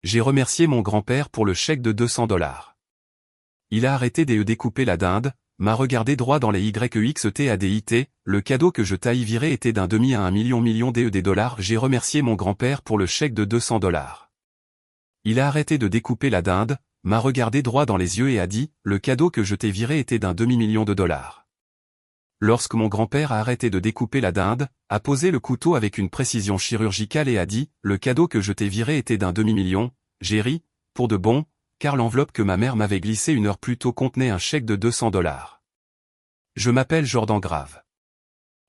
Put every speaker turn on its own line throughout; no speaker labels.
J'ai remercié mon grand-père pour le chèque de 200 $. Il a arrêté de découper la dinde, m'a regardé droit dans les YEXTADIT, le cadeau que je t'ai viré était d'un demi à 1 million de dollars. J'ai remercié mon grand-père pour le chèque de 200 $. Il a arrêté de découper la dinde, m'a regardé droit dans les yeux et a dit, le cadeau que je t'ai viré était d'un demi-million de dollars. Lorsque mon grand-père a arrêté de découper la dinde, a posé le couteau avec une précision chirurgicale et a dit, le cadeau que je t'ai viré était d'un demi-million, j'ai ri, pour de bon, car l'enveloppe que ma mère m'avait glissée une heure plus tôt contenait un chèque de 200 $. Je m'appelle Jordan Grave.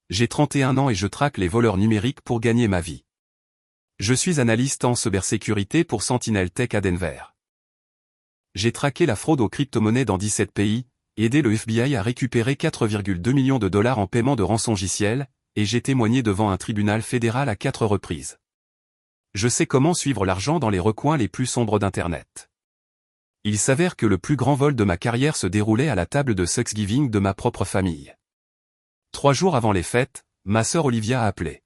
J'ai 31 ans et je traque les voleurs numériques pour gagner ma vie. Je suis analyste en cybersécurité pour Sentinel Tech à Denver. J'ai traqué la fraude aux crypto-monnaies dans 17 pays, aidé le FBI à récupérer 4,2 millions de dollars en paiement de rançongiciel, et j'ai témoigné devant un tribunal fédéral à 4 reprises. Je sais comment suivre l'argent dans les recoins les plus sombres d'Internet. Il s'avère que le plus grand vol de ma carrière se déroulait à la table de Thanksgiving de ma propre famille. 3 jours avant les fêtes, ma sœur Olivia a appelé.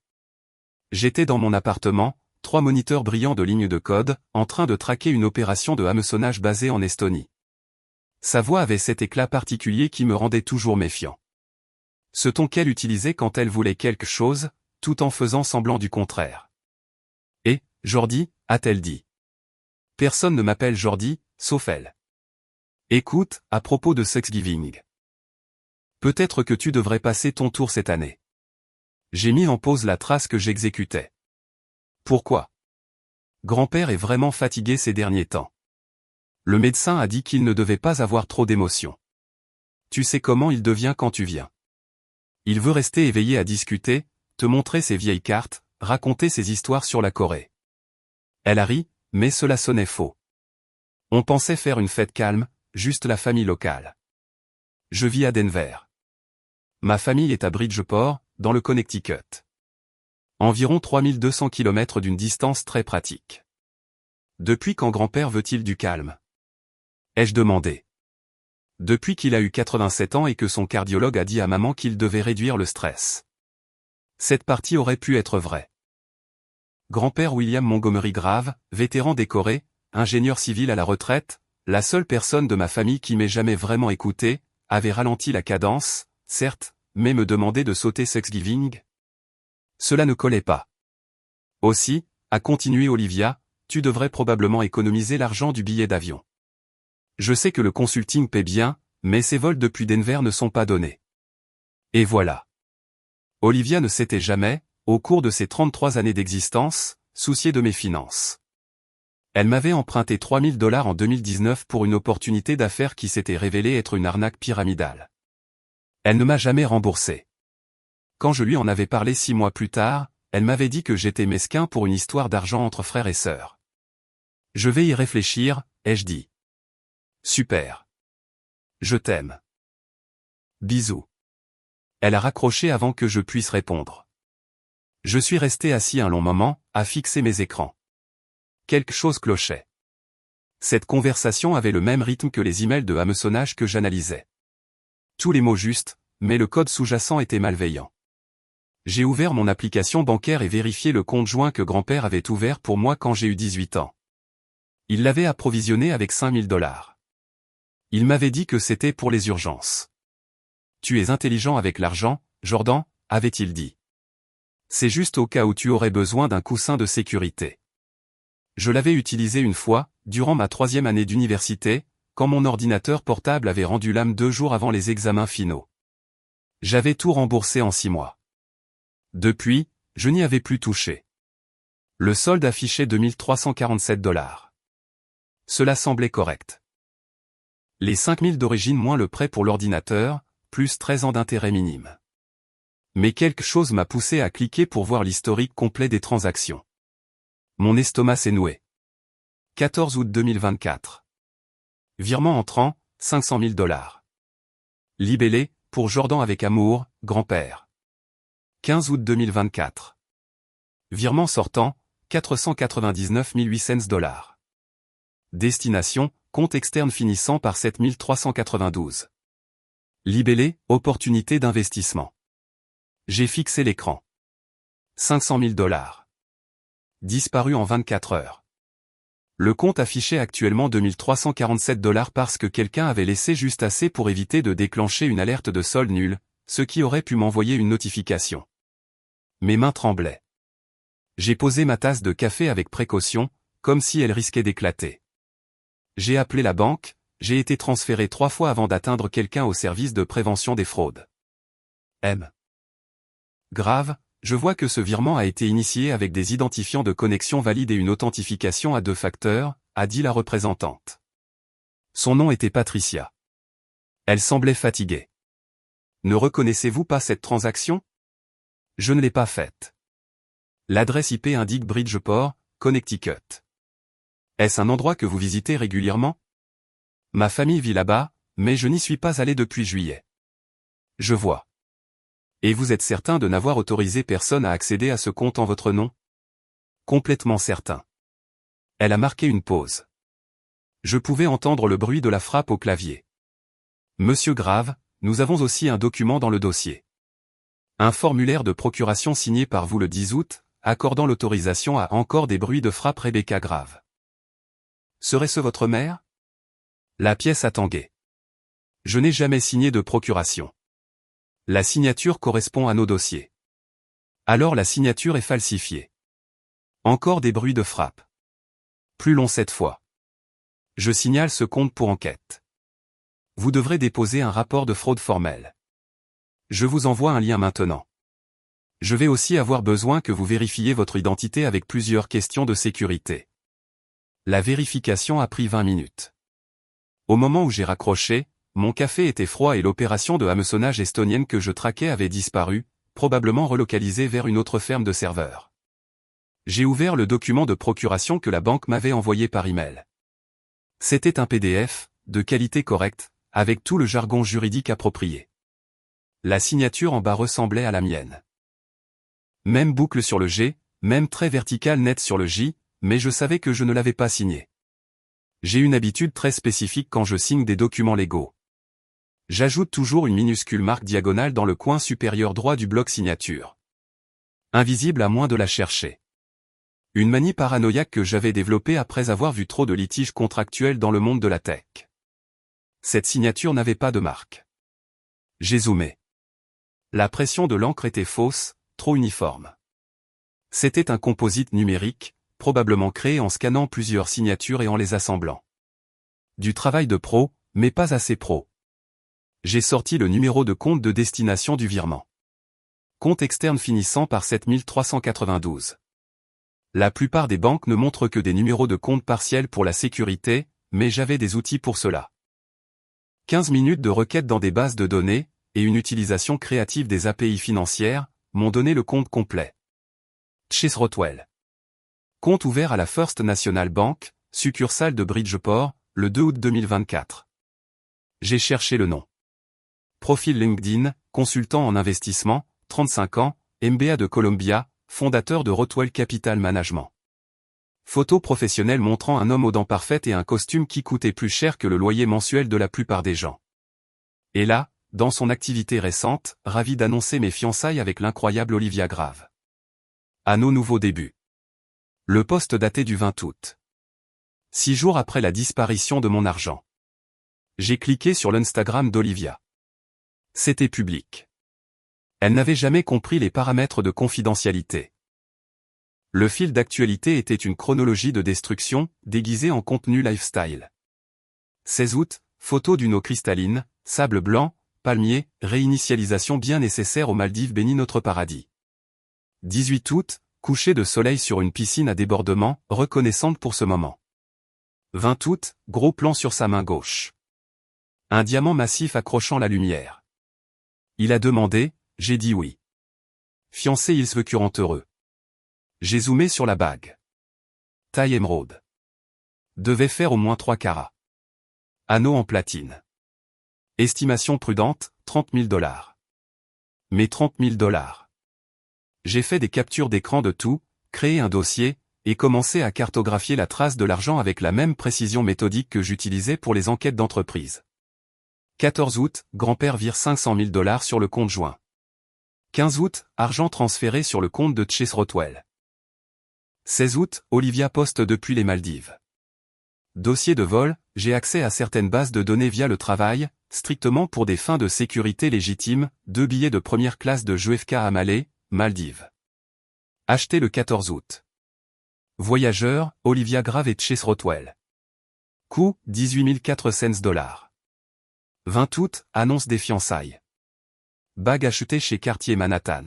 J'étais dans mon appartement, 3 moniteurs brillants de lignes de code, en train de traquer une opération de hameçonnage basée en Estonie. Sa voix avait cet éclat particulier qui me rendait toujours méfiant. Ce ton qu'elle utilisait quand elle voulait quelque chose, tout en faisant semblant du contraire. « Et, Jordi » a-t-elle dit. « Personne ne m'appelle Jordi, sauf elle. Écoute, à propos de Thanksgiving. Peut-être que tu devrais passer ton tour cette année. » J'ai mis en pause la trace que j'exécutais. Pourquoi? Grand-père est vraiment fatigué ces derniers temps. Le médecin a dit qu'il ne devait pas avoir trop d'émotions. Tu sais comment il devient quand tu viens. Il veut rester éveillé à discuter, te montrer ses vieilles cartes, raconter ses histoires sur la Corée. Elle a ri, mais cela sonnait faux. On pensait faire une fête calme, juste la famille locale. Je vis à Denver. Ma famille est à Bridgeport, dans le Connecticut. Environ 3200 km d'une distance très pratique. Depuis quand grand-père veut-il du calme? Ai-je demandé. Depuis qu'il a eu 87 ans et que son cardiologue a dit à maman qu'il devait réduire le stress. Cette partie aurait pu être vraie. Grand-père William Montgomery Grave, vétéran décoré, ingénieur civil à la retraite, la seule personne de ma famille qui m'ait jamais vraiment écouté, avait ralenti la cadence, certes, mais me demandait de sauter Thanksgiving. Cela ne collait pas. Aussi, a continué Olivia, tu devrais probablement économiser l'argent du billet d'avion. Je sais que le consulting paie bien, mais ces vols depuis Denver ne sont pas donnés. Et voilà. Olivia ne s'était jamais, au cours de ses 33 années d'existence, souciée de mes finances. Elle m'avait emprunté 3 000 $ en 2019 pour une opportunité d'affaires qui s'était révélée être une arnaque pyramidale. Elle ne m'a jamais remboursé. Quand je lui en avais parlé 6 mois plus tard, elle m'avait dit que j'étais mesquin pour une histoire d'argent entre frères et sœurs. Je vais y réfléchir, ai-je dit. Super. Je t'aime. Bisous. Elle a raccroché avant que je puisse répondre. Je suis resté assis un long moment, à fixer mes écrans. Quelque chose clochait. Cette conversation avait le même rythme que les emails de hameçonnage que j'analysais. Tous les mots justes, mais le code sous-jacent était malveillant. J'ai ouvert mon application bancaire et vérifié le compte joint que grand-père avait ouvert pour moi quand j'ai eu 18 ans. Il l'avait approvisionné avec 5 000 $. Il m'avait dit que c'était pour les urgences. Tu es intelligent avec l'argent, Jordan, avait-il dit. C'est juste au cas où tu aurais besoin d'un coussin de sécurité. Je l'avais utilisé une fois, durant ma 3e année d'université, quand mon ordinateur portable avait rendu l'âme 2 jours avant les examens finaux. J'avais tout remboursé en 6 mois. Depuis, je n'y avais plus touché. Le solde affichait 2 347 $. Cela semblait correct. Les 5 000 d'origine moins le prêt pour l'ordinateur, plus 13 ans d'intérêt minime. Mais quelque chose m'a poussé à cliquer pour voir l'historique complet des transactions. Mon estomac s'est noué. 14 août 2024. Virement entrant, 500 000 $. Libellé, pour Jordan avec amour, grand-père. 15 août 2024. Virement sortant, 499 800 $. Destination, compte externe finissant par 7392. Libellé, opportunité d'investissement. J'ai fixé l'écran. 500 000 $. Disparu en 24 heures. Le compte affichait actuellement 2347 $ parce que quelqu'un avait laissé juste assez pour éviter de déclencher une alerte de solde nul, ce qui aurait pu m'envoyer une notification. Mes mains tremblaient. J'ai posé ma tasse de café avec précaution, comme si elle risquait d'éclater. J'ai appelé la banque, j'ai été transféré 3 fois avant d'atteindre quelqu'un au service de prévention des fraudes. Grave, je vois que ce virement a été initié avec des identifiants de connexion valides et une authentification à 2 facteurs, a dit la représentante. Son nom était Patricia. Elle semblait fatiguée. Ne reconnaissez-vous pas cette transaction? Je ne l'ai pas faite. L'adresse IP indique Bridgeport, Connecticut. Est-ce un endroit que vous visitez régulièrement? Ma famille vit là-bas, mais je n'y suis pas allé depuis juillet. Je vois. Et vous êtes certain de n'avoir autorisé personne à accéder à ce compte en votre nom? Complètement certain. Elle a marqué une pause. Je pouvais entendre le bruit de la frappe au clavier. Monsieur Grave, nous avons aussi un document dans le dossier. Un formulaire de procuration signé par vous le 10 août, accordant l'autorisation à encore des bruits de frappe Rebecca Grave. Serait-ce votre mère? La pièce a tangué. Je n'ai jamais signé de procuration. La signature correspond à nos dossiers. Alors la signature est falsifiée. Encore des bruits de frappe. Plus long cette fois. Je signale ce compte pour enquête. Vous devrez déposer un rapport de fraude formel. Je vous envoie un lien maintenant. Je vais aussi avoir besoin que vous vérifiez votre identité avec plusieurs questions de sécurité. La vérification a pris 20 minutes. Au moment où j'ai raccroché, mon café était froid et l'opération de hameçonnage estonienne que je traquais avait disparu, probablement relocalisée vers une autre ferme de serveurs. J'ai ouvert le document de procuration que la banque m'avait envoyé par email. C'était un PDF, de qualité correcte, avec tout le jargon juridique approprié. La signature en bas ressemblait à la mienne. Même boucle sur le G, même trait vertical net sur le J, mais je savais que je ne l'avais pas signé. J'ai une habitude très spécifique quand je signe des documents légaux. J'ajoute toujours une minuscule marque diagonale dans le coin supérieur droit du bloc signature. Invisible à moins de la chercher. Une manie paranoïaque que j'avais développée après avoir vu trop de litiges contractuels dans le monde de la tech. Cette signature n'avait pas de marque. J'ai zoomé. La pression de l'encre était fausse, trop uniforme. C'était un composite numérique, probablement créé en scannant plusieurs signatures et en les assemblant. Du travail de pro, mais pas assez pro. J'ai sorti le numéro de compte de destination du virement. Compte externe finissant par 7392. La plupart des banques ne montrent que des numéros de compte partiels pour la sécurité, mais j'avais des outils pour cela. 15 minutes de requête dans des bases de données, et une utilisation créative des API financières, m'ont donné le compte complet. Chase Rotwell. Compte ouvert à la First National Bank, succursale de Bridgeport, le 2 août 2024. J'ai cherché le nom. Profil LinkedIn, consultant en investissement, 35 ans, MBA de Columbia, fondateur de Rotwell Capital Management. Photo professionnelle montrant un homme aux dents parfaites et un costume qui coûtait plus cher que le loyer mensuel de la plupart des gens. Et là, dans son activité récente, ravi d'annoncer mes fiançailles avec l'incroyable Olivia Grave. À nos nouveaux débuts. Le post daté du 20 août. 6 jours après la disparition de mon argent. J'ai cliqué sur l'Instagram d'Olivia. C'était public. Elle n'avait jamais compris les paramètres de confidentialité. Le fil d'actualité était une chronologie de destruction, déguisée en contenu lifestyle. 16 août, photo d'une eau cristalline, sable blanc, palmier, réinitialisation bien nécessaire aux Maldives béni notre paradis. 18 août, coucher de soleil sur une piscine à débordement, reconnaissante pour ce moment. 20 août, gros plan sur sa main gauche. Un diamant massif accrochant la lumière. Il a demandé, j'ai dit oui. Fiancé il se veut curant heureux. J'ai zoomé sur la bague. Taille émeraude. Devait faire au moins 3 carats. Anneau en platine. Estimation prudente, 30 000 $. Mais 30 000 $. J'ai fait des captures d'écran de tout, créé un dossier, et commencé à cartographier la trace de l'argent avec la même précision méthodique que j'utilisais pour les enquêtes d'entreprise. 14 août, grand-père vire 500 000 $ sur le compte joint. 15 août, argent transféré sur le compte de Chase Rotwell. 16 août, Olivia poste depuis les Maldives. dossier de vol, j'ai accès à certaines bases de données via le travail, strictement pour des fins de sécurité légitimes, 2 billets de première classe de JFK à Malé, Maldives. Acheté le 14 août. Voyageurs, Olivia Grave et Chase Rotwell. Coût, 18 400 $. 20 août, annonce des fiançailles. Bague achetée chez Cartier Manhattan.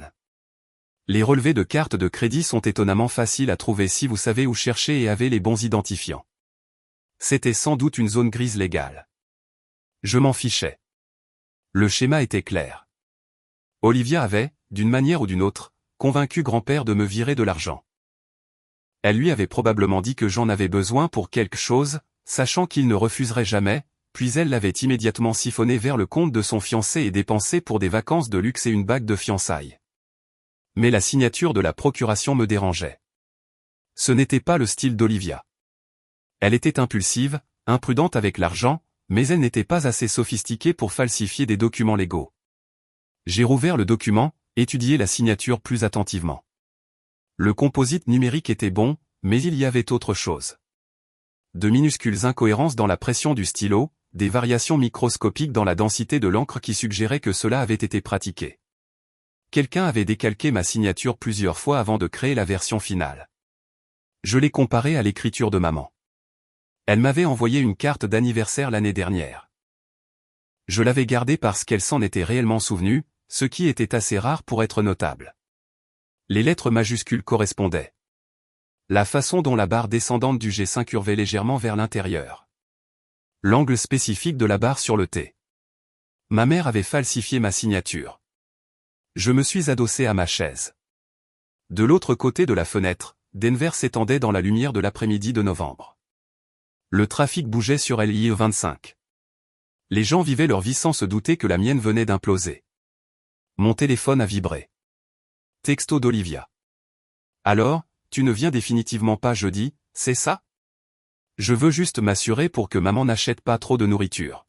Les relevés de cartes de crédit sont étonnamment faciles à trouver si vous savez où chercher et avez les bons identifiants. C'était sans doute une zone grise légale. Je m'en fichais. Le schéma était clair. Olivia avait, d'une manière ou d'une autre, convaincu grand-père de me virer de l'argent. Elle lui avait probablement dit que j'en avais besoin pour quelque chose, sachant qu'il ne refuserait jamais, puis elle l'avait immédiatement siphonné vers le compte de son fiancé et dépensé pour des vacances de luxe et une bague de fiançailles. Mais la signature de la procuration me dérangeait. Ce n'était pas le style d'Olivia. Elle était impulsive, imprudente avec l'argent, mais elle n'était pas assez sophistiquée pour falsifier des documents légaux. J'ai rouvert le document, étudié la signature plus attentivement. Le composite numérique était bon, mais il y avait autre chose. De minuscules incohérences dans la pression du stylo, des variations microscopiques dans la densité de l'encre qui suggéraient que cela avait été pratiqué. Quelqu'un avait décalqué ma signature plusieurs fois avant de créer la version finale. Je l'ai comparée à l'écriture de maman. Elle m'avait envoyé une carte d'anniversaire l'année dernière. Je l'avais gardée parce qu'elle s'en était réellement souvenue, ce qui était assez rare pour être notable. Les lettres majuscules correspondaient. La façon dont la barre descendante du G s'incurvait légèrement vers l'intérieur. L'angle spécifique de la barre sur le T. Ma mère avait falsifié ma signature. Je me suis adossé à ma chaise. De l'autre côté de la fenêtre, Denver s'étendait dans la lumière de l'après-midi de novembre. Le trafic bougeait sur l'IE 25. Les gens vivaient leur vie sans se douter que la mienne venait d'imploser. Mon téléphone a vibré. Texto d'Olivia. Alors, tu ne viens définitivement pas jeudi, c'est ça? Je veux juste m'assurer pour que maman n'achète pas trop de nourriture.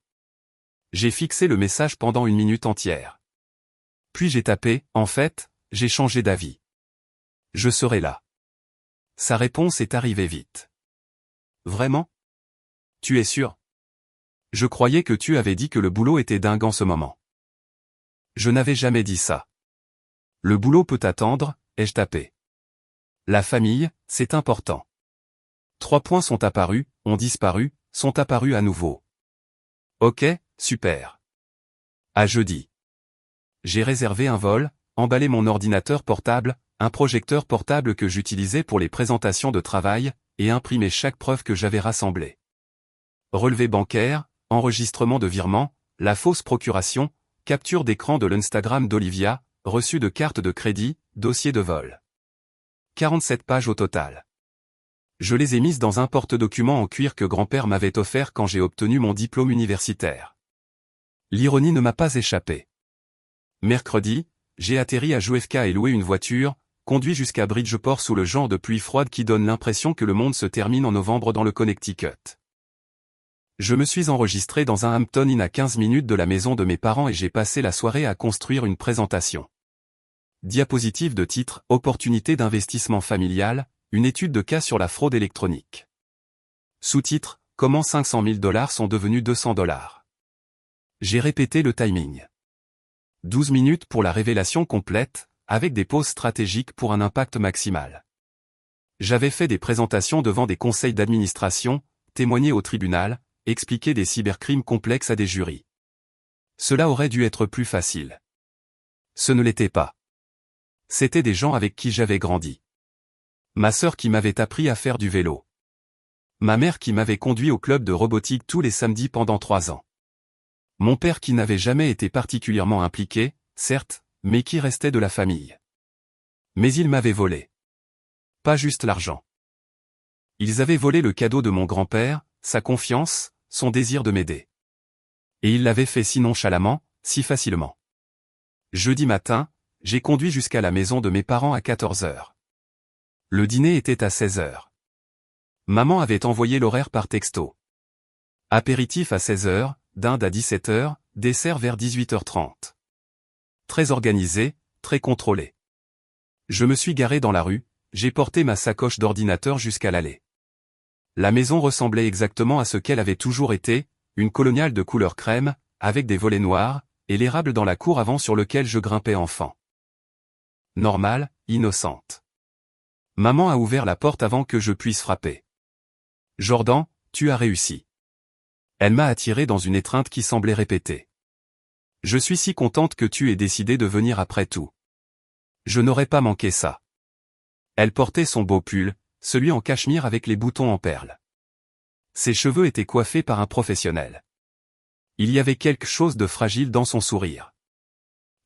J'ai fixé le message pendant 1 minute entière. Puis j'ai tapé, en fait, j'ai changé d'avis. Je serai là. Sa réponse est arrivée vite. Vraiment? Tu es sûr? Je croyais que tu avais dit que le boulot était dingue en ce moment. Je n'avais jamais dit ça. Le boulot peut attendre, ai-je tapé. La famille, c'est important. 3 points sont apparus, ont disparu, sont apparus à nouveau. Ok, super. À jeudi. J'ai réservé un vol, emballé mon ordinateur portable, un projecteur portable que j'utilisais pour les présentations de travail, et imprimé chaque preuve que j'avais rassemblée. Relevé bancaire, enregistrement de virement, la fausse procuration, capture d'écran de l'Instagram d'Olivia, reçu de carte de crédit, dossier de vol. 47 pages au total. Je les ai mises dans un porte-documents en cuir que grand-père m'avait offert quand j'ai obtenu mon diplôme universitaire. L'ironie ne m'a pas échappé. Mercredi, j'ai atterri à JFK et loué une voiture, conduit jusqu'à Bridgeport sous le genre de pluie froide qui donne l'impression que le monde se termine en novembre dans le Connecticut. Je me suis enregistré dans un Hampton Inn à 15 minutes de la maison de mes parents et j'ai passé la soirée à construire une présentation. Diapositive de titre « Opportunité d'investissement familial, une étude de cas sur la fraude électronique ». Sous-titre « Comment 500 000 $ sont devenus 200 $». J'ai répété le timing. 12 minutes pour la révélation complète, avec des pauses stratégiques pour un impact maximal. J'avais fait des présentations devant des conseils d'administration, témoigné au tribunal, expliqué des cybercrimes complexes à des jurys. Cela aurait dû être plus facile. Ce ne l'était pas. C'étaient des gens avec qui j'avais grandi. Ma sœur qui m'avait appris à faire du vélo. Ma mère qui m'avait conduit au club de robotique tous les samedis pendant 3 ans. Mon père qui n'avait jamais été particulièrement impliqué, certes, mais qui restait de la famille. Mais ils m'avaient volé. Pas juste l'argent. Ils avaient volé le cadeau de mon grand-père, sa confiance, son désir de m'aider. Et ils l'avaient fait si nonchalamment, si facilement. Jeudi matin, j'ai conduit jusqu'à la maison de mes parents à 14 h. Le dîner était à 16 h. Maman avait envoyé l'horaire par texto. Apéritif à 16 h, dinde à 17 h, dessert vers 18 h 30. Très organisé, très contrôlé. Je me suis garé dans la rue, j'ai porté ma sacoche d'ordinateur jusqu'à l'allée. La maison ressemblait exactement à ce qu'elle avait toujours été, une coloniale de couleur crème, avec des volets noirs, et l'érable dans la cour avant sur lequel je grimpais enfant. Normale, innocente. Maman a ouvert la porte avant que je puisse frapper. Jordan, tu as réussi. Elle m'a attiré dans une étreinte qui semblait répéter. Je suis si contente que tu aies décidé de venir après tout. Je n'aurais pas manqué ça. Elle portait son beau pull, celui en cachemire avec les boutons en perles. Ses cheveux étaient coiffés par un professionnel. Il y avait quelque chose de fragile dans son sourire.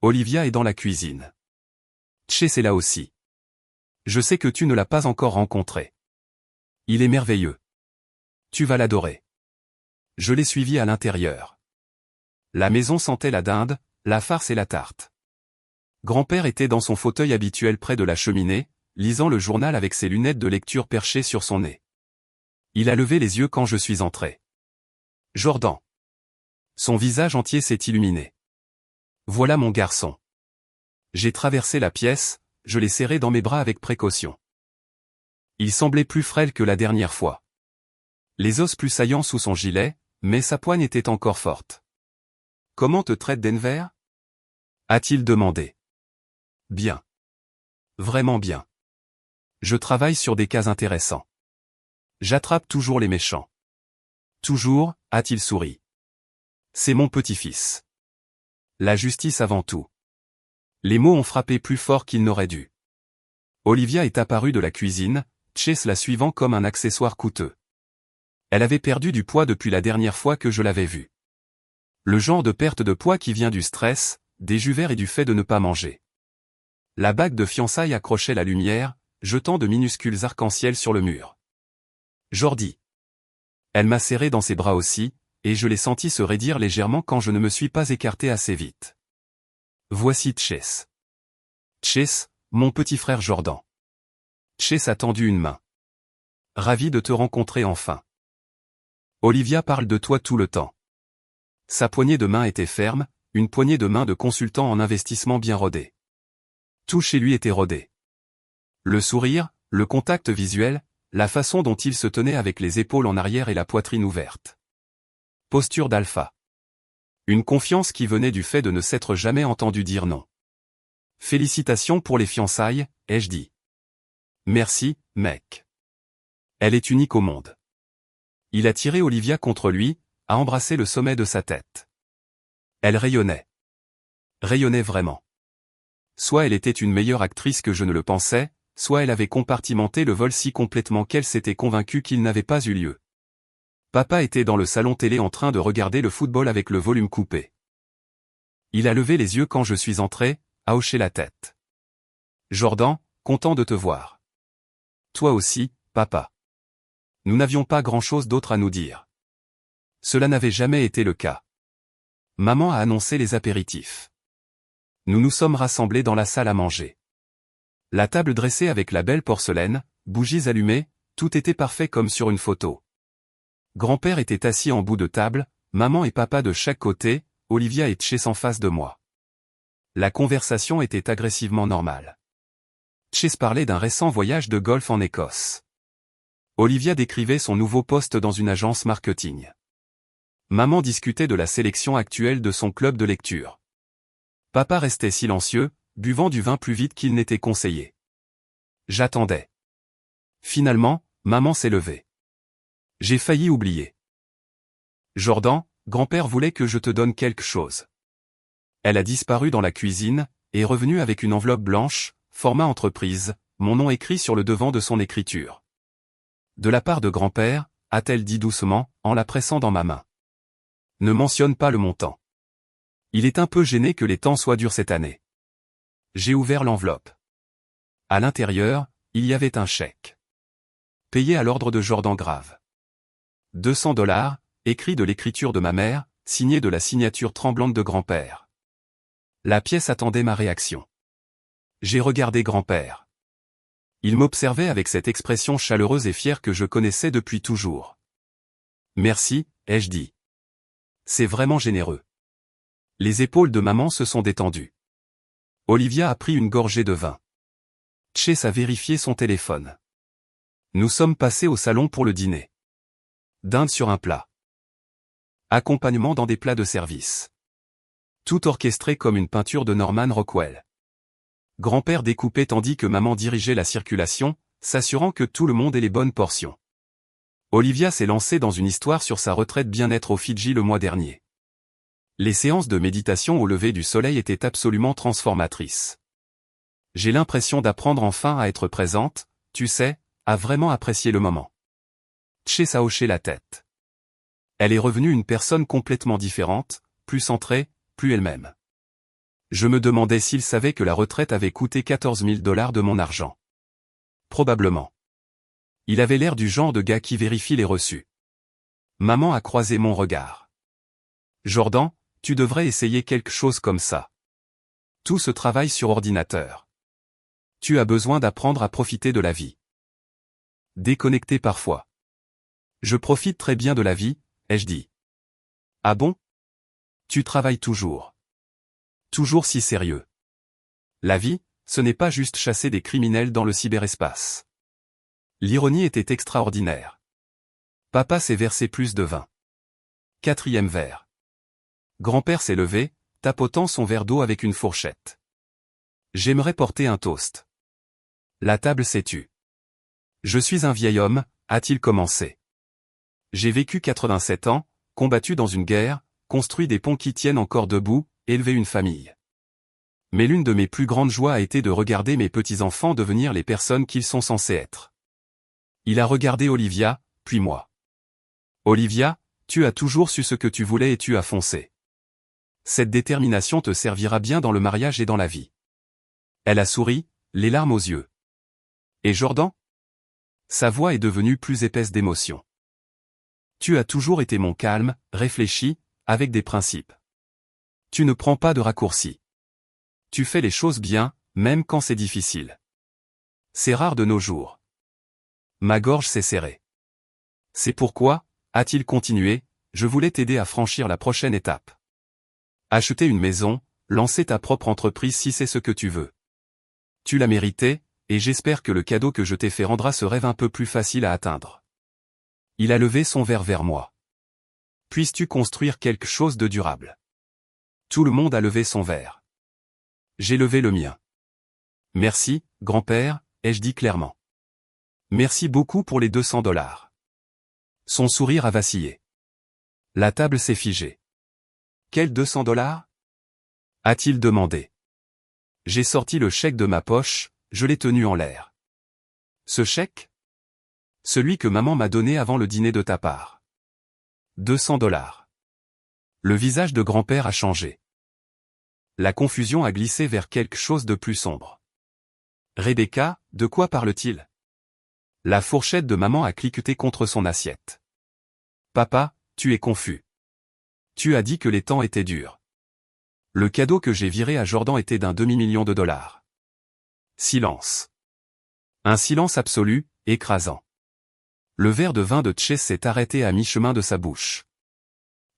Olivia est dans la cuisine. Chase est là aussi. Je sais que tu ne l'as pas encore rencontré. Il est merveilleux. Tu vas l'adorer. Je l'ai suivi à l'intérieur. La maison sentait la dinde, la farce et la tarte. Grand-père était dans son fauteuil habituel près de la cheminée, lisant le journal avec ses lunettes de lecture perchées sur son nez. Il a levé les yeux quand je suis entré. Jordan. Son visage entier s'est illuminé. Voilà mon garçon. J'ai traversé la pièce, je l'ai serré dans mes bras avec précaution. Il semblait plus frêle que la dernière fois. Les os plus saillants sous son gilet, mais sa poigne était encore forte. Comment te traite Denver? A-t-il demandé. Bien. Vraiment bien. Je travaille sur des cas intéressants. J'attrape toujours les méchants. Toujours, a-t-il souri. C'est mon petit-fils. La justice avant tout. Les mots ont frappé plus fort qu'ils n'auraient dû. Olivia est apparue de la cuisine, Chase la suivant comme un accessoire coûteux. Elle avait perdu du poids depuis la dernière fois que je l'avais vue. Le genre de perte de poids qui vient du stress, des jus verts et du fait de ne pas manger. La bague de fiançailles accrochait la lumière, jetant de minuscules arcs-en-ciel sur le mur. Jordi. Elle m'a serré dans ses bras aussi, et je l'ai senti se raidir légèrement quand je ne me suis pas écarté assez vite. Voici Chase. Chase, mon petit frère Jordan. Chase a tendu une main. Ravi de te rencontrer enfin. Olivia parle de toi tout le temps. Sa poignée de main était ferme, une poignée de main de consultant en investissement bien rodée. Tout chez lui était rodé. Le sourire, le contact visuel, la façon dont il se tenait avec les épaules en arrière et la poitrine ouverte. Posture d'alpha. Une confiance qui venait du fait de ne s'être jamais entendu dire non. Félicitations pour les fiançailles, ai-je dit. Merci, mec. Elle est unique au monde. Il a tiré Olivia contre lui, a embrassé le sommet de sa tête. Elle rayonnait. Rayonnait vraiment. Soit elle était une meilleure actrice que je ne le pensais, soit elle avait compartimenté le vol si complètement qu'elle s'était convaincue qu'il n'avait pas eu lieu. Papa était dans le salon télé en train de regarder le football avec le volume coupé. Il a levé les yeux quand je suis entré, a hoché la tête. Jordan, content de te voir. Toi aussi, papa. Nous n'avions pas grand-chose d'autre à nous dire. Cela n'avait jamais été le cas. Maman a annoncé les apéritifs. Nous nous sommes rassemblés dans la salle à manger. La table dressée avec la belle porcelaine, bougies allumées, tout était parfait comme sur une photo. Grand-père était assis en bout de table, maman et papa de chaque côté, Olivia et Chase en face de moi. La conversation était agressivement normale. Chase parlait d'un récent voyage de golf en Écosse. Olivia décrivait son nouveau poste dans une agence marketing. Maman discutait de la sélection actuelle de son club de lecture. Papa restait silencieux, buvant du vin plus vite qu'il n'était conseillé. J'attendais. Finalement, maman s'est levée. J'ai failli oublier. Jordan, grand-père voulait que je te donne quelque chose. Elle a disparu dans la cuisine, et est revenue avec une enveloppe blanche, format entreprise, mon nom écrit sur le devant de son écriture. De la part de grand-père, a-t-elle dit doucement, en la pressant dans ma main. Ne mentionne pas le montant. Il est un peu gêné que les temps soient durs cette année. J'ai ouvert l'enveloppe. À l'intérieur, il y avait un chèque. Payé à l'ordre de Jordan Grave. 200 $, écrit de l'écriture de ma mère, signé de la signature tremblante de grand-père. La pièce attendait ma réaction. J'ai regardé grand-père. Il m'observait avec cette expression chaleureuse et fière que je connaissais depuis toujours. Merci, ai-je dit. C'est vraiment généreux. Les épaules de maman se sont détendues. Olivia a pris une gorgée de vin. Chase a vérifié son téléphone. Nous sommes passés au salon pour le dîner. Dinde sur un plat. Accompagnement dans des plats de service. Tout orchestré comme une peinture de Norman Rockwell. Grand-père découpait tandis que maman dirigeait la circulation, s'assurant que tout le monde ait les bonnes portions. Olivia s'est lancée dans une histoire sur sa retraite bien-être aux Fidji le mois dernier. Les séances de méditation au lever du soleil étaient absolument transformatrices. J'ai l'impression d'apprendre enfin à être présente, tu sais, à vraiment apprécier le moment. Tchès a hoché la tête. Elle est revenue une personne complètement différente, plus centrée, plus elle-même. Je me demandais s'il savait que la retraite avait coûté 14 000 $ de mon argent. Probablement. Il avait l'air du genre de gars qui vérifie les reçus. Maman a croisé mon regard. Jordan, tu devrais essayer quelque chose comme ça. Tout se travaille sur ordinateur. Tu as besoin d'apprendre à profiter de la vie. Déconnecter parfois. Je profite très bien de la vie, ai-je dit. Ah bon? Tu travailles toujours. Toujours si sérieux. La vie, ce n'est pas juste chasser des criminels dans le cyberespace. L'ironie était extraordinaire. Papa s'est versé plus de vin. 4e verre. Grand-père s'est levé, tapotant son verre d'eau avec une fourchette. J'aimerais porter un toast. La table s'est tue. Je suis un vieil homme, a-t-il commencé. J'ai vécu 87 ans, combattu dans une guerre, construit des ponts qui tiennent encore debout, élevé une famille. Mais l'une de mes plus grandes joies a été de regarder mes petits-enfants devenir les personnes qu'ils sont censés être. Il a regardé Olivia, puis moi. Olivia, tu as toujours su ce que tu voulais et tu as foncé. Cette détermination te servira bien dans le mariage et dans la vie. Elle a souri, les larmes aux yeux. Et Jordan? Sa voix est devenue plus épaisse d'émotion. Tu as toujours été mon calme, réfléchi, avec des principes. Tu ne prends pas de raccourcis. Tu fais les choses bien, même quand c'est difficile. C'est rare de nos jours. Ma gorge s'est serrée. C'est pourquoi, a-t-il continué, je voulais t'aider à franchir la prochaine étape. Acheter une maison, lancer ta propre entreprise si c'est ce que tu veux. Tu l'as mérité, et j'espère que le cadeau que je t'ai fait rendra ce rêve un peu plus facile à atteindre. Il a levé son verre vers moi. Puisses-tu construire quelque chose de durable? Tout le monde a levé son verre. J'ai levé le mien. Merci, grand-père, ai-je dit clairement. Merci beaucoup pour les 200 $. Son sourire a vacillé. La table s'est figée. Quels 200 $? A-t-il demandé. J'ai sorti le chèque de ma poche, je l'ai tenu en l'air. Ce chèque? Celui que maman m'a donné avant le dîner de ta part. 200 $. Le visage de grand-père a changé. La confusion a glissé vers quelque chose de plus sombre. Rebecca, de quoi parle-t-il? La fourchette de maman a cliqueté contre son assiette. Papa, tu es confus. Tu as dit que les temps étaient durs. Le cadeau que j'ai viré à Jordan était d'un demi-million de $. Silence. Un silence absolu, écrasant. Le verre de vin de Tchès s'est arrêté à mi-chemin de sa bouche.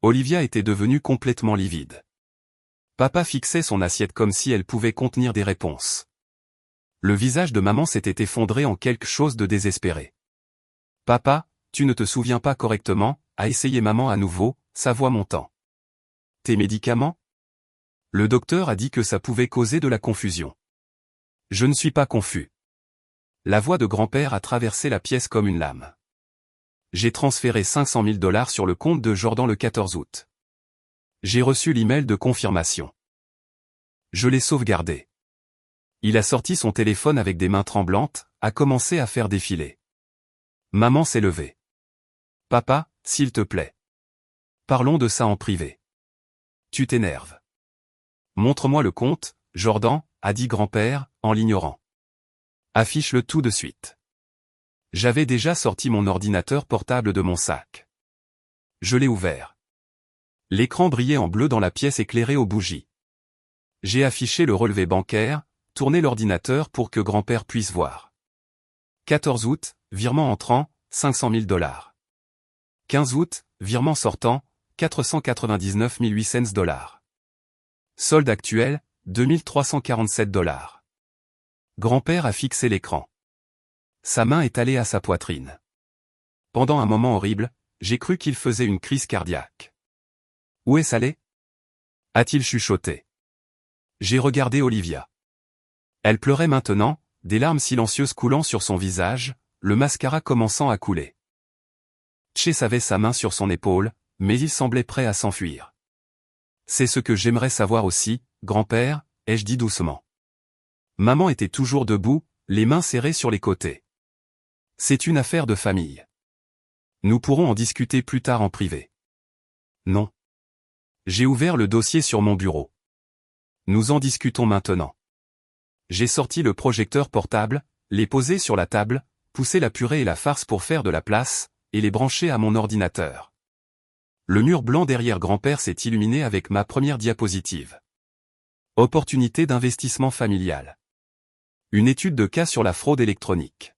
Olivia était devenue complètement livide. Papa fixait son assiette comme si elle pouvait contenir des réponses. Le visage de maman s'était effondré en quelque chose de désespéré. Papa, tu ne te souviens pas correctement, a essayé maman à nouveau, sa voix montant. Tes médicaments? Le docteur a dit que ça pouvait causer de la confusion. Je ne suis pas confus. La voix de grand-père a traversé la pièce comme une lame. J'ai transféré 500 000 $ sur le compte de Jordan le 14 août. J'ai reçu l'email de confirmation. Je l'ai sauvegardé. Il a sorti son téléphone avec des mains tremblantes, a commencé à faire défiler. Maman s'est levée. Papa, s'il te plaît. Parlons de ça en privé. Tu t'énerves. Montre-moi le compte, Jordan, a dit grand-père, en l'ignorant. Affiche-le tout de suite. J'avais déjà sorti mon ordinateur portable de mon sac. Je l'ai ouvert. L'écran brillait en bleu dans la pièce éclairée aux bougies. J'ai affiché le relevé bancaire, tourné l'ordinateur pour que grand-père puisse voir. 14 août, virement entrant, 500 000 $. 15 août, virement sortant, 499 800 $. Solde actuel, 2347 $. Grand-père a fixé l'écran. Sa main est allée à sa poitrine. Pendant un moment horrible, j'ai cru qu'il faisait une crise cardiaque. Où est-ce allé? A-t-il chuchoté. J'ai regardé Olivia. Elle pleurait maintenant, des larmes silencieuses coulant sur son visage, le mascara commençant à couler. Chase avait sa main sur son épaule, mais il semblait prêt à s'enfuir. C'est ce que j'aimerais savoir aussi, grand-père, ai-je dit doucement. Maman était toujours debout, les mains serrées sur les côtés. C'est une affaire de famille. Nous pourrons en discuter plus tard en privé. Non. J'ai ouvert le dossier sur mon bureau. Nous en discutons maintenant. J'ai sorti le projecteur portable, les posé sur la table, poussé la purée et la farce pour faire de la place, et les branché à mon ordinateur. Le mur blanc derrière grand-père s'est illuminé avec ma première diapositive. Opportunité d'investissement familial. Une étude de cas sur la fraude électronique.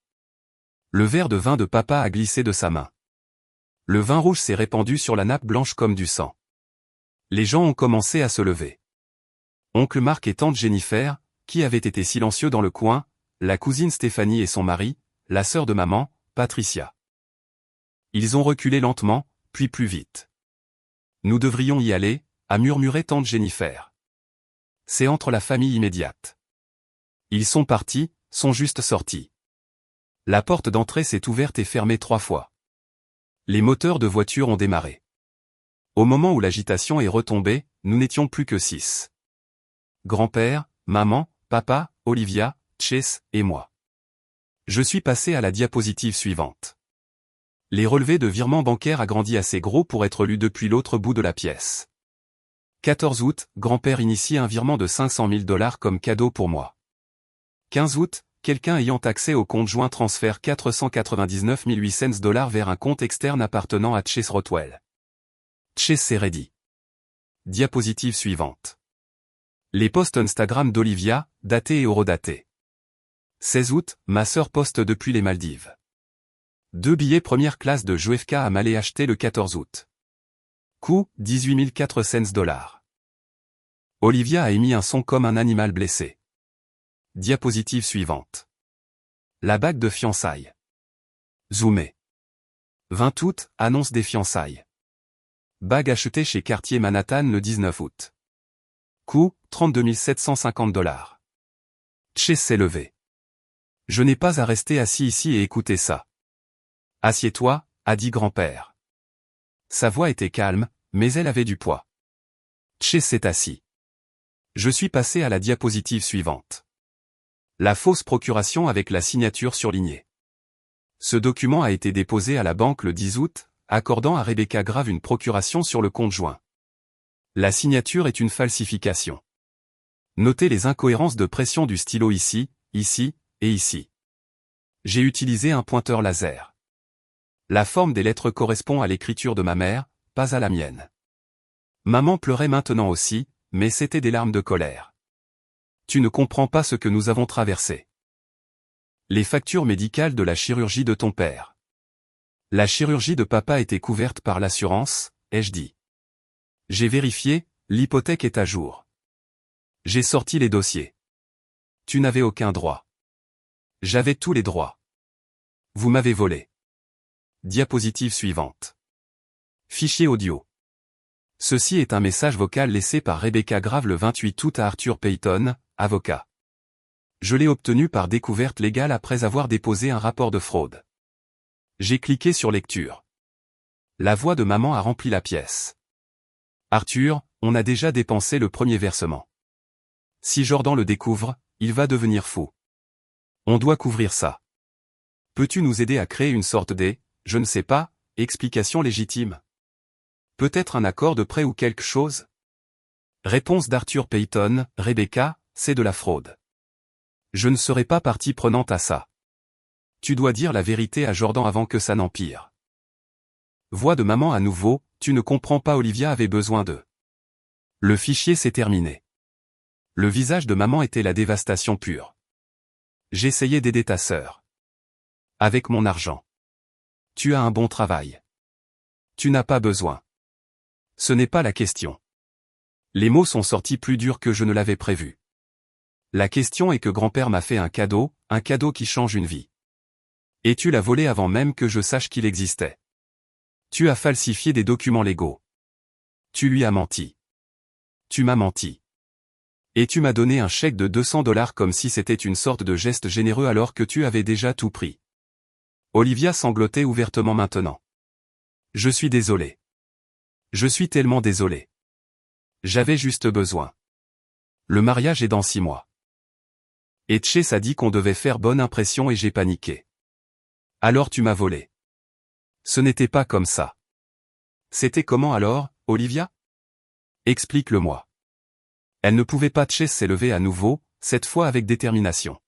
Le verre de vin de papa a glissé de sa main. Le vin rouge s'est répandu sur la nappe blanche comme du sang. Les gens ont commencé à se lever. Oncle Marc et tante Jennifer, qui avaient été silencieux dans le coin, la cousine Stéphanie et son mari, la sœur de maman, Patricia. Ils ont reculé lentement, puis plus vite. Nous devrions y aller, a murmuré tante Jennifer. C'est entre la famille immédiate. Ils sont partis, sont juste sortis. La porte d'entrée s'est ouverte et fermée 3 fois. Les moteurs de voiture ont démarré. Au moment où l'agitation est retombée, nous n'étions plus que 6. Grand-père, maman, papa, Olivia, Chase, et moi. Je suis passé à la diapositive suivante. Les relevés de virements bancaires agrandis assez gros pour être lus depuis l'autre bout de la pièce. 14 août, grand-père initie un virement de 500 000 $ comme cadeau pour moi. 15 août, quelqu'un ayant accès au compte joint transfère 499 800 $ vers un compte externe appartenant à Chase Rotwell. Chase c'est ready. Diapositive suivante. Les posts Instagram d'Olivia, datés et horodatés. 16 août, ma sœur poste depuis les Maldives. 2 billets première classe de JFK à Malais achetés le 14 août. Coût, 18 400 $. Olivia a émis un son comme un animal blessé. Diapositive suivante. La bague de fiançailles. Zoomé. 20 août, annonce des fiançailles. Bague achetée chez Cartier Manhattan le 19 août. Coût, 32 750 $. Chase s'est levé. Je n'ai pas à rester assis ici et écouter ça. Assieds-toi, a dit grand-père. Sa voix était calme, mais elle avait du poids. Chase s'est assis. Je suis passé à la diapositive suivante. La fausse procuration avec la signature surlignée. Ce document a été déposé à la banque le 10 août, accordant à Rebecca Grave une procuration sur le compte joint. La signature est une falsification. Notez les incohérences de pression du stylo ici, ici, et ici. J'ai utilisé un pointeur laser. La forme des lettres correspond à l'écriture de ma mère, pas à la mienne. Maman pleurait maintenant aussi, mais c'était des larmes de colère. Tu ne comprends pas ce que nous avons traversé. Les factures médicales de la chirurgie de ton père. La chirurgie de papa était couverte par l'assurance, ai-je dit. J'ai vérifié, l'hypothèque est à jour. J'ai sorti les dossiers. Tu n'avais aucun droit. J'avais tous les droits. Vous m'avez volé. Diapositive suivante. Fichier audio. Ceci est un message vocal laissé par Rebecca Grave le 28 août à Arthur Payton, avocat. Je l'ai obtenu par découverte légale après avoir déposé un rapport de fraude. J'ai cliqué sur lecture. La voix de maman a rempli la pièce. Arthur, on a déjà dépensé le premier versement. Si Jordan le découvre, il va devenir fou. On doit couvrir ça. Peux-tu nous aider à créer une sorte je ne sais pas, explication légitime? Peut-être un accord de prêt ou quelque chose? Réponse d'Arthur Payton, Rebecca, c'est de la fraude. Je ne serai pas partie prenante à ça. Tu dois dire la vérité à Jordan avant que ça n'empire. Voix de maman à nouveau, tu ne comprends pas, Olivia avait besoin de. Le fichier s'est terminé. Le visage de maman était la dévastation pure. J'essayais d'aider ta sœur. Avec mon argent. Tu as un bon travail. Tu n'as pas besoin. Ce n'est pas la question. Les mots sont sortis plus durs que je ne l'avais prévu. La question est que grand-père m'a fait un cadeau qui change une vie. Et tu l'as volé avant même que je sache qu'il existait. Tu as falsifié des documents légaux. Tu lui as menti. Tu m'as menti. Et tu m'as donné un chèque de 200 $ comme si c'était une sorte de geste généreux alors que tu avais déjà tout pris. Olivia sanglotait ouvertement maintenant. Je suis désolé. Je suis tellement désolé. J'avais juste besoin. Le mariage est dans 6 mois. Et Chase a dit qu'on devait faire bonne impression et j'ai paniqué. Alors tu m'as volé. Ce n'était pas comme ça. C'était comment alors, Olivia? Explique-le-moi. Elle ne pouvait pas. Chase s'est levé à nouveau, cette fois avec détermination.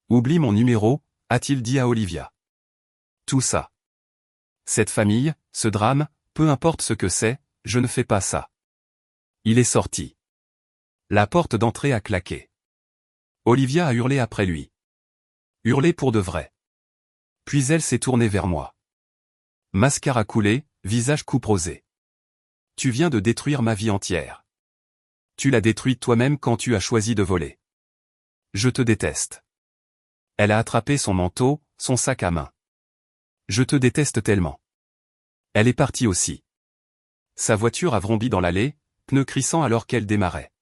Oublie mon numéro, a-t-il dit à Olivia. Tout ça. Cette famille, ce drame, peu importe ce que c'est, je ne fais pas ça. Il est sorti. La porte d'entrée a claqué. Olivia a hurlé après lui. Hurlé pour de vrai. Puis elle s'est tournée vers moi. Mascara coulé, visage couperosé. Tu viens de détruire ma vie entière. Tu l'as détruite toi-même quand tu as choisi de voler. Je te déteste. Elle a attrapé son manteau, son sac à main. Je te déteste tellement. Elle est partie aussi. Sa voiture a vrombi dans l'allée, pneus crissant alors qu'elle démarrait.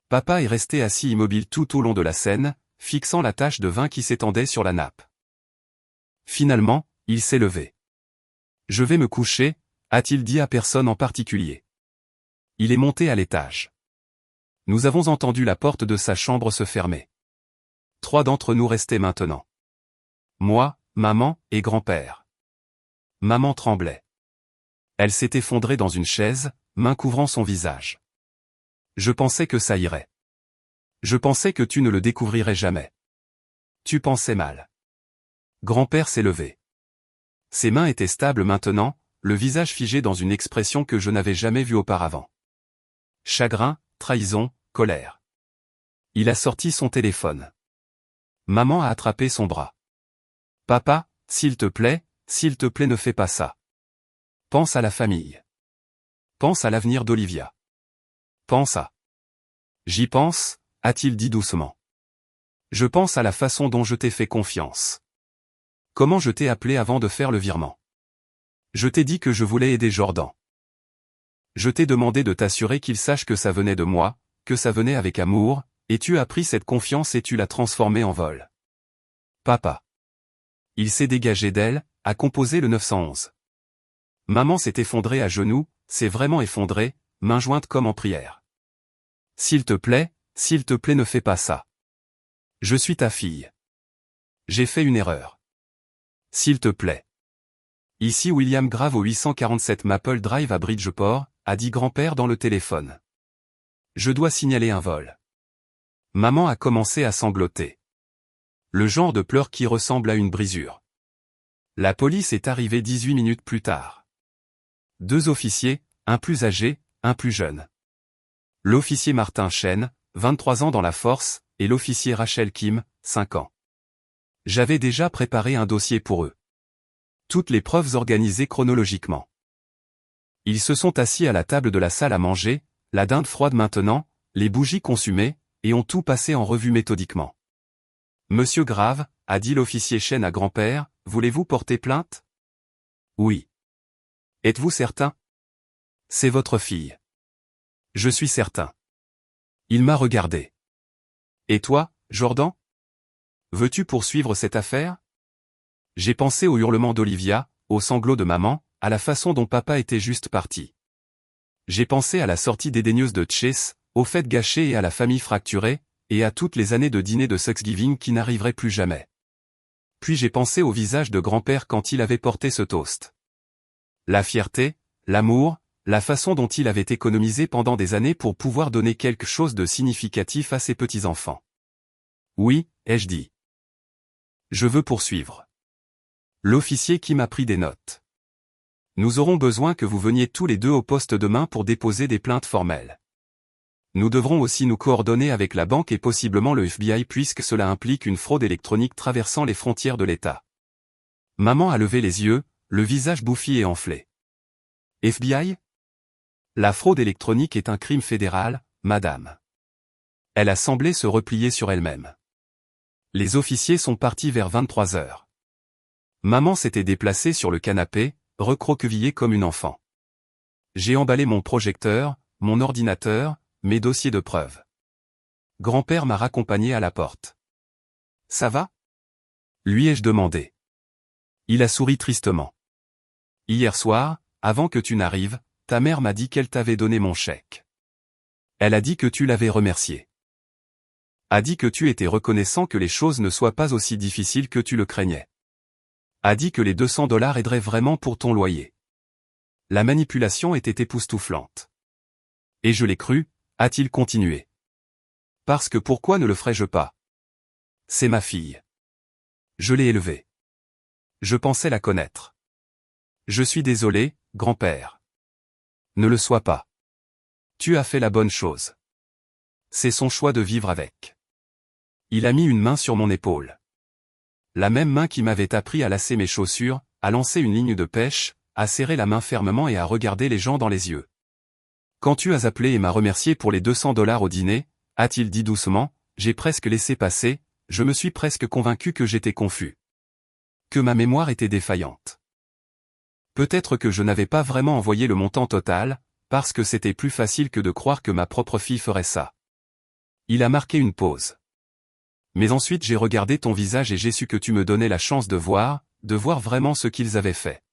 Papa est resté assis immobile tout au long de la scène, fixant la tache de vin qui s'étendait sur la nappe. Finalement, il s'est levé. Je vais me coucher, a-t-il dit à personne en particulier. Il est monté à l'étage. Nous avons entendu la porte de sa chambre se fermer. 3 d'entre nous restaient maintenant. Moi, maman, et grand-père. Maman tremblait. Elle s'est effondrée dans une chaise, main couvrant son visage. Je pensais que ça irait. Je pensais que tu ne le découvrirais jamais. Tu pensais mal. Grand-père s'est levé. Ses mains étaient stables maintenant, le visage figé dans une expression que je n'avais jamais vue auparavant. Chagrin, trahison, colère. Il a sorti son téléphone. Maman a attrapé son bras. Papa, s'il te plaît, ne fais pas ça. Pense à la famille. Pense à l'avenir d'Olivia. Pense à... J'y pense, a-t-il dit doucement. Je pense à la façon dont je t'ai fait confiance. Comment je t'ai appelé avant de faire le virement. Je t'ai dit que je voulais aider Jordan. Je t'ai demandé de t'assurer qu'il sache que ça venait de moi, que ça venait avec amour, et tu as pris cette confiance et tu l'as transformée en vol. Papa. Il s'est dégagé d'elle, a composé le 911. Maman s'est effondrée à genoux, s'est vraiment effondrée, mains jointes comme en prière. S'il te plaît, ne fais pas ça. Je suis ta fille. J'ai fait une erreur. S'il te plaît. Ici William Grave au 847 Maple Drive à Bridgeport, a dit grand-père dans le téléphone. Je dois signaler un vol. Maman a commencé à sangloter. Le genre de pleurs qui ressemble à une brisure. La police est arrivée 18 minutes plus tard. 2 officiers, un plus âgé, un plus jeune. L'officier Martin Chen, 23 ans dans la force, et l'officier Rachel Kim, 5 ans. J'avais déjà préparé un dossier pour eux. Toutes les preuves organisées chronologiquement. Ils se sont assis à la table de la salle à manger, la dinde froide maintenant, les bougies consumées, et ont tout passé en revue méthodiquement. Monsieur Grave, a dit l'officier Chen à grand-père, voulez-vous porter plainte? Oui. Êtes-vous certain? C'est votre fille. Je suis certain. Il m'a regardé. Et toi, Jordan? Veux-tu poursuivre cette affaire? J'ai pensé aux hurlements d'Olivia, aux sanglots de maman, à la façon dont papa était juste parti. J'ai pensé à la sortie dédaigneuse de Chase, aux fêtes gâchées et à la famille fracturée, et à toutes les années de dîner de Thanksgiving qui n'arriveraient plus jamais. Puis j'ai pensé au visage de grand-père quand il avait porté ce toast. La fierté, l'amour, la façon dont il avait économisé pendant des années pour pouvoir donner quelque chose de significatif à ses petits-enfants. Oui, ai-je dit. Je veux poursuivre. L'officier qui m'a pris des notes. Nous aurons besoin que vous veniez tous les deux au poste demain pour déposer des plaintes formelles. Nous devrons aussi nous coordonner avec la banque et possiblement le FBI puisque cela implique une fraude électronique traversant les frontières de l'État. Maman a levé les yeux, le visage bouffi et enflé. FBI? La fraude électronique est un crime fédéral, madame. Elle a semblé se replier sur elle-même. Les officiers sont partis vers 23 heures. Maman s'était déplacée sur le canapé, recroquevillée comme une enfant. J'ai emballé mon projecteur, mon ordinateur, mes dossiers de preuves. Grand-père m'a raccompagné à la porte. « Ça va ?» lui ai-je demandé. Il a souri tristement. « Hier soir, avant que tu n'arrives, ta mère m'a dit qu'elle t'avait donné mon chèque. Elle a dit que tu l'avais remercié. A dit que tu étais reconnaissant que les choses ne soient pas aussi difficiles que tu le craignais. A dit que les 200 $ aideraient vraiment pour ton loyer. La manipulation était époustouflante. Et je l'ai cru, a-t-il continué. Parce que pourquoi ne le ferais-je pas? C'est ma fille. Je l'ai élevée. Je pensais la connaître. Je suis désolé, grand-père. Ne le sois pas. Tu as fait la bonne chose. C'est son choix de vivre avec. Il a mis une main sur mon épaule. La même main qui m'avait appris à lasser mes chaussures, à lancer une ligne de pêche, à serrer la main fermement et à regarder les gens dans les yeux. Quand tu as appelé et m'as remercié pour les 200 $ au dîner, a-t-il dit doucement, j'ai presque laissé passer, je me suis presque convaincu que j'étais confus. Que ma mémoire était défaillante. Peut-être que je n'avais pas vraiment envoyé le montant total, parce que c'était plus facile que de croire que ma propre fille ferait ça. Il a marqué une pause. Mais ensuite j'ai regardé ton visage et j'ai su que tu me donnais la chance de voir vraiment ce qu'ils avaient fait.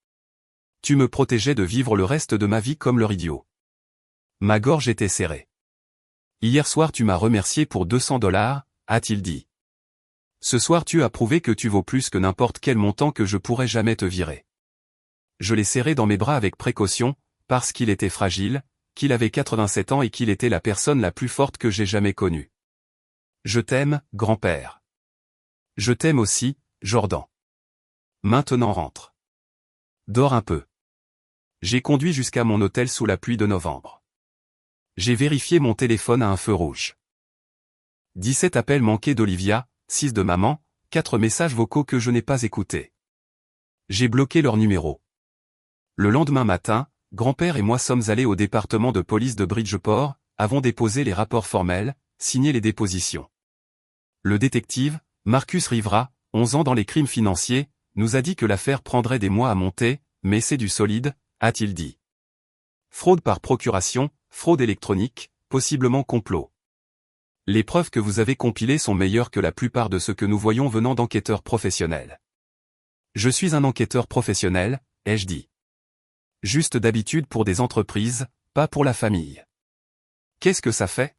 Tu me protégeais de vivre le reste de ma vie comme leur idiot. Ma gorge était serrée. Hier soir tu m'as remercié pour 200 $, a-t-il dit. Ce soir tu as prouvé que tu vaux plus que n'importe quel montant que je pourrais jamais te virer. Je l'ai serré dans mes bras avec précaution, parce qu'il était fragile, qu'il avait 87 ans et qu'il était la personne la plus forte que j'ai jamais connue. Je t'aime, grand-père. Je t'aime aussi, Jordan. Maintenant rentre. Dors un peu. J'ai conduit jusqu'à mon hôtel sous la pluie de novembre. J'ai vérifié mon téléphone à un feu rouge. 17 appels manqués d'Olivia, 6 de maman, 4 messages vocaux que je n'ai pas écoutés. J'ai bloqué leur numéro. Le lendemain matin, grand-père et moi sommes allés au département de police de Bridgeport, avons déposé les rapports formels, signé les dépositions. Le détective, Marcus Rivera, 11 ans dans les crimes financiers, nous a dit que l'affaire prendrait des mois à monter, mais c'est du solide, a-t-il dit. Fraude par procuration, fraude électronique, possiblement complot. Les preuves que vous avez compilées sont meilleures que la plupart de ce que nous voyons venant d'enquêteurs professionnels. Je suis un enquêteur professionnel, ai-je dit. Juste d'habitude pour des entreprises, pas pour la famille. Qu'est-ce que ça fait?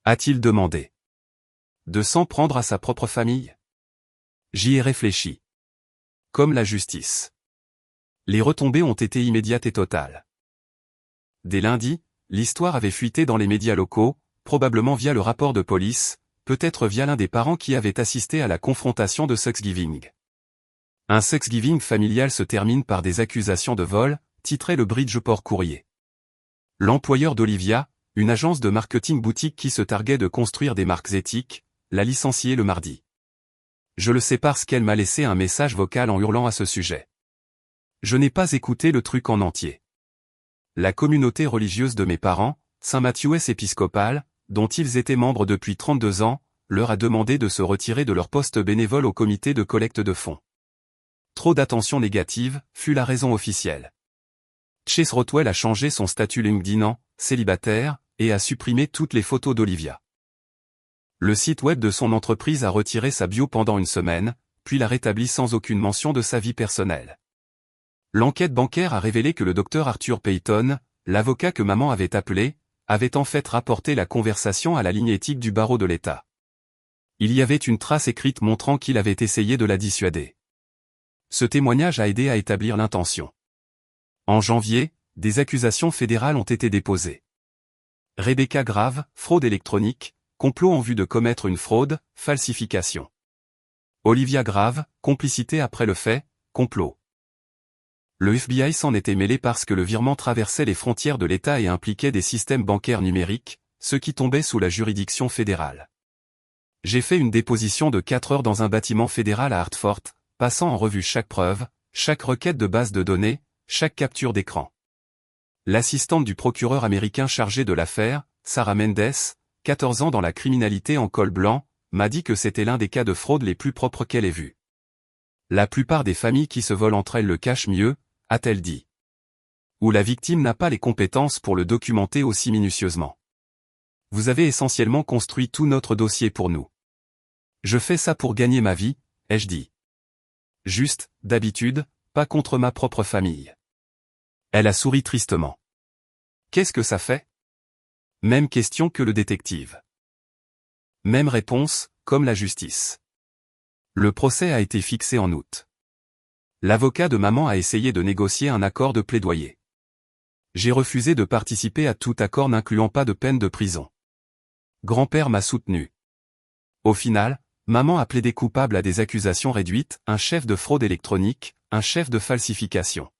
A-t-il demandé. De s'en prendre à sa propre famille? J'y ai réfléchi. Comme la justice. Les retombées ont été immédiates et totales. Dès lundi, l'histoire avait fuité dans les médias locaux, probablement via le rapport de police, peut-être via l'un des parents qui avait assisté à la confrontation de Thanksgiving. Un Thanksgiving familial se termine par des accusations de vol, titrait le Bridgeport Courrier. L'employeur d'Olivia, une agence de marketing boutique qui se targuait de construire des marques éthiques, l'a licencié le mardi. Je le sais parce qu'elle m'a laissé un message vocal en hurlant à ce sujet. Je n'ai pas écouté le truc en entier. La communauté religieuse de mes parents, Saint Mathieu épiscopal, dont ils étaient membres depuis 32 ans, leur a demandé de se retirer de leur poste bénévole au comité de collecte de fonds. Trop d'attention négative, fut la raison officielle. Chase Rotwell a changé son statut LinkedIn en « célibataire » et a supprimé toutes les photos d'Olivia. Le site web de son entreprise a retiré sa bio pendant une semaine, puis l'a rétabli sans aucune mention de sa vie personnelle. L'enquête bancaire a révélé que le docteur Arthur Payton, l'avocat que maman avait appelé, avait en fait rapporté la conversation à la ligne éthique du barreau de l'État. Il y avait une trace écrite montrant qu'il avait essayé de la dissuader. Ce témoignage a aidé à établir l'intention. En janvier, des accusations fédérales ont été déposées. Rebecca Grave, fraude électronique, complot en vue de commettre une fraude, falsification. Olivia Grave, complicité après le fait, complot. Le FBI s'en était mêlé parce que le virement traversait les frontières de l'État et impliquait des systèmes bancaires numériques, ce qui tombait sous la juridiction fédérale. J'ai fait une déposition de 4 heures dans un bâtiment fédéral à Hartford, passant en revue chaque preuve, chaque requête de base de données, chaque capture d'écran. L'assistante du procureur américain chargé de l'affaire, Sarah Mendes, 14 ans dans la criminalité en col blanc, m'a dit que c'était l'un des cas de fraude les plus propres qu'elle ait vus. La plupart des familles qui se volent entre elles le cachent mieux, a-t-elle dit. Ou la victime n'a pas les compétences pour le documenter aussi minutieusement. Vous avez essentiellement construit tout notre dossier pour nous. Je fais ça pour gagner ma vie, ai-je dit. Juste, d'habitude, pas contre ma propre famille. Elle a souri tristement. Qu'est-ce que ça fait? Même question que le détective. Même réponse, comme la justice. Le procès a été fixé en août. L'avocat de maman a essayé de négocier un accord de plaidoyer. J'ai refusé de participer à tout accord n'incluant pas de peine de prison. Grand-père m'a soutenu. Au final, maman a plaidé coupable à des accusations réduites, un chef de fraude électronique, un chef de falsification.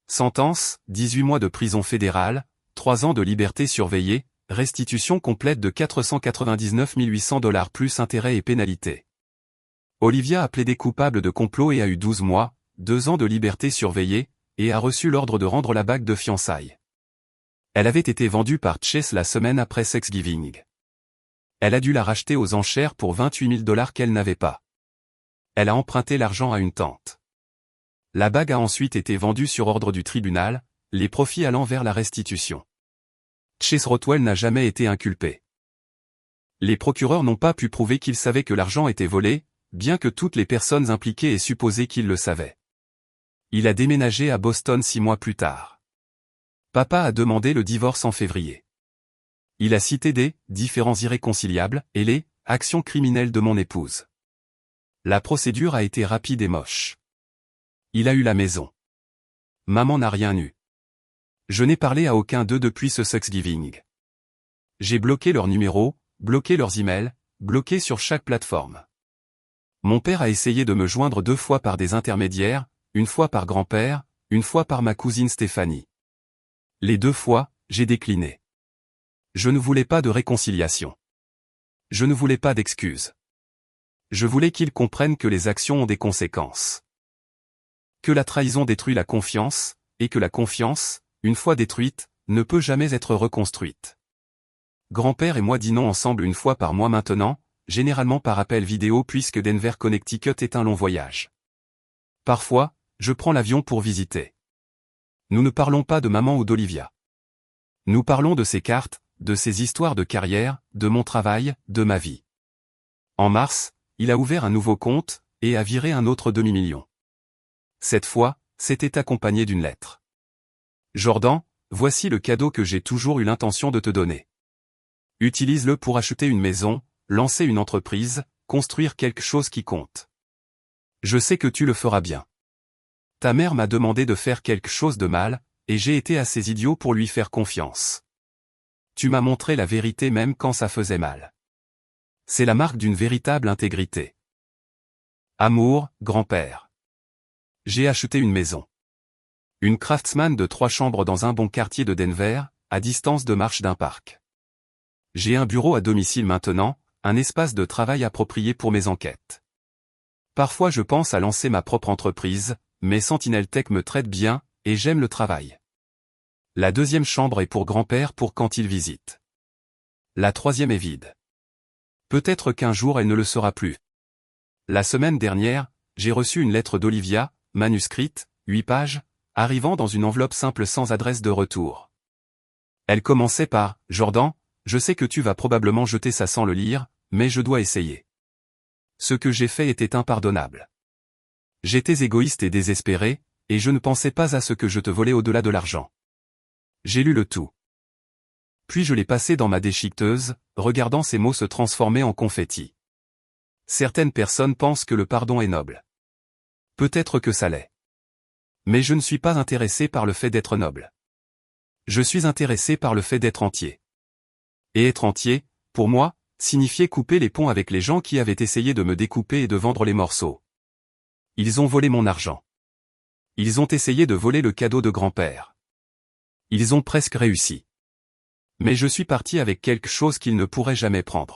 Sentence, 18 mois de prison fédérale, 3 ans de liberté surveillée, restitution complète de 499 800 $ plus intérêts et pénalités. Olivia a plaidé coupable de complot et a eu 12 mois, 2 ans de liberté surveillée, et a reçu l'ordre de rendre la bague de fiançailles. Elle avait été vendue par Chase la semaine après Thanksgiving. Elle a dû la racheter aux enchères pour 28 000 $ qu'elle n'avait pas. Elle a emprunté l'argent à une tante. La bague a ensuite été vendue sur ordre du tribunal, les profits allant vers la restitution. Chase Rotwell n'a jamais été inculpé. Les procureurs n'ont pas pu prouver qu'il savait que l'argent était volé, bien que toutes les personnes impliquées aient supposé qu'il le savait. Il a déménagé à Boston 6 mois plus tard. Papa a demandé le divorce en février. Il a cité des différends irréconciliables et les actions criminelles de mon épouse. La procédure a été rapide et moche. Il a eu la maison. Maman n'a rien eu. Je n'ai parlé à aucun d'eux depuis ce Thanksgiving. J'ai bloqué leurs numéros, bloqué leurs emails, bloqué sur chaque plateforme. Mon père a essayé de me joindre 2 fois par des intermédiaires, une fois par grand-père, une fois par ma cousine Stéphanie. Les 2 fois, j'ai décliné. Je ne voulais pas de réconciliation. Je ne voulais pas d'excuses. Je voulais qu'ils comprennent que les actions ont des conséquences. Que la trahison détruit la confiance, et que la confiance, une fois détruite, ne peut jamais être reconstruite. Grand-père et moi dînons ensemble une fois par mois maintenant, généralement par appel vidéo puisque Denver, Connecticut est un long voyage. Parfois, je prends l'avion pour visiter. Nous ne parlons pas de maman ou d'Olivia. Nous parlons de ses cartes, de ses histoires de carrière, de mon travail, de ma vie. En mars, il a ouvert un nouveau compte, et a viré un autre demi-million. Cette fois, c'était accompagné d'une lettre. Jordan, voici le cadeau que j'ai toujours eu l'intention de te donner. Utilise-le pour acheter une maison, lancer une entreprise, construire quelque chose qui compte. Je sais que tu le feras bien. Ta mère m'a demandé de faire quelque chose de mal, et j'ai été assez idiot pour lui faire confiance. Tu m'as montré la vérité même quand ça faisait mal. C'est la marque d'une véritable intégrité. Amour, grand-père. J'ai acheté une maison. Une Craftsman de 3 chambres dans un bon quartier de Denver, à distance de marche d'un parc. J'ai un bureau à domicile maintenant, un espace de travail approprié pour mes enquêtes. Parfois je pense à lancer ma propre entreprise, mais Sentinel Tech me traite bien, et j'aime le travail. La 2e chambre est pour grand-père pour quand il visite. La 3e est vide. Peut-être qu'un jour elle ne le sera plus. La semaine dernière, j'ai reçu une lettre d'Olivia, manuscrite, 8 pages, arrivant dans une enveloppe simple sans adresse de retour. Elle commençait par « Jordan, je sais que tu vas probablement jeter ça sans le lire, mais je dois essayer. » Ce que j'ai fait était impardonnable. J'étais égoïste et désespéré, et je ne pensais pas à ce que je te volais au-delà de l'argent. J'ai lu le tout. Puis je l'ai passé dans ma déchiqueteuse, regardant ces mots se transformer en confetti. Certaines personnes pensent que le pardon est noble. Peut-être que ça l'est. Mais je ne suis pas intéressé par le fait d'être noble. Je suis intéressé par le fait d'être entier. Et être entier, pour moi, signifiait couper les ponts avec les gens qui avaient essayé de me découper et de vendre les morceaux. Ils ont volé mon argent. Ils ont essayé de voler le cadeau de grand-père. Ils ont presque réussi. Mais je suis parti avec quelque chose qu'ils ne pourraient jamais prendre.